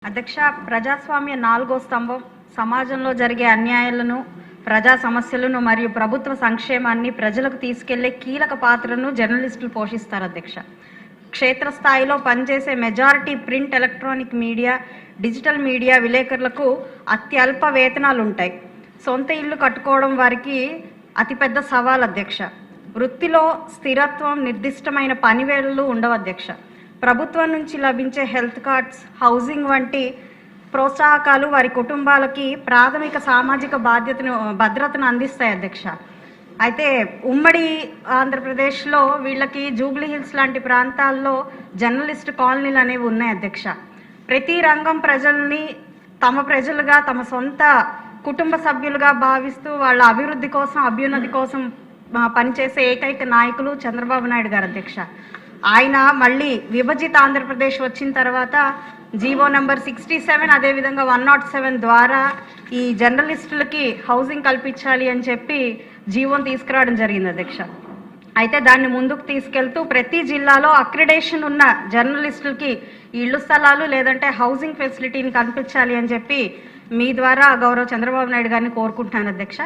అధ్యక్ష, ప్రజాస్వామ్య 4వ స్తంభం సమాజంలో జరిగే అన్యాయాలను, ప్రజా సమస్యలను మరియు ప్రభుత్వ సంక్షేమాన్ని ప్రజలకు తీసుకెళ్లే కీలక పాత్రను జర్నలిస్టులు పోషిస్తారు. అధ్యక్ష, క్షేత్రస్థాయిలో పనిచేసే majority print, electronic media, digital media విలేకరులకు అత్యల్ప వేతనాలు ఉంటాయి. సొంత ఇల్లు కట్టుకోవడం వారికి అతిపెద్ద సవాల్. అధ్యక్ష, వృత్తిలో స్థిరత్వం, నిర్దిష్టమైన పనివేళలు ఉండవు. అధ్యక్ష, ప్రభుత్వం నుంచి లభించే హెల్త్ కార్డ్స్, హౌసింగ్ వంటి ప్రోత్సాహకాలు వారి కుటుంబాలకి ప్రాథమిక సామాజిక భద్రతను అందిస్తాయి. అధ్యక్ష, అయితే ఉమ్మడి ఆంధ్రప్రదేశ్లో వీళ్ళకి జూబ్లీ హిల్స్ లాంటి ప్రాంతాల్లో జర్నలిస్ట్ కాలనీలు అనేవి ఉన్నాయి. అధ్యక్ష, ప్రతి రంగం ప్రజల్ని తమ ప్రజలుగా, తమ సొంత కుటుంబ సభ్యులుగా భావిస్తూ వాళ్ళ అభివృద్ధి కోసం, అభ్యున్నతి కోసం పనిచేసే ఏకైక నాయకులు చంద్రబాబు నాయుడు గారు. అధ్యక్ష, ఆయన మళ్ళీ విభజిత ఆంధ్రప్రదేశ్ వచ్చిన తర్వాత జీవో నెంబర్ 67 అదేవిధంగా 107 ద్వారా ఈ జర్నలిస్టులకి హౌసింగ్ కల్పించాలి అని చెప్పి జీవోని తీసుకురావడం జరిగింది. అధ్యక్ష, అయితే దాన్ని ముందుకు తీసుకెళ్తూ ప్రతి జిల్లాలో అక్రిడేషన్ ఉన్న జర్నలిస్టులకి ఇళ్లు స్థలాలు లేదంటే హౌసింగ్ ఫెసిలిటీని కల్పించాలి అని చెప్పి మీ ద్వారా గౌరవ చంద్రబాబు నాయుడు గారిని కోరుకుంటున్నాను. అధ్యక్ష.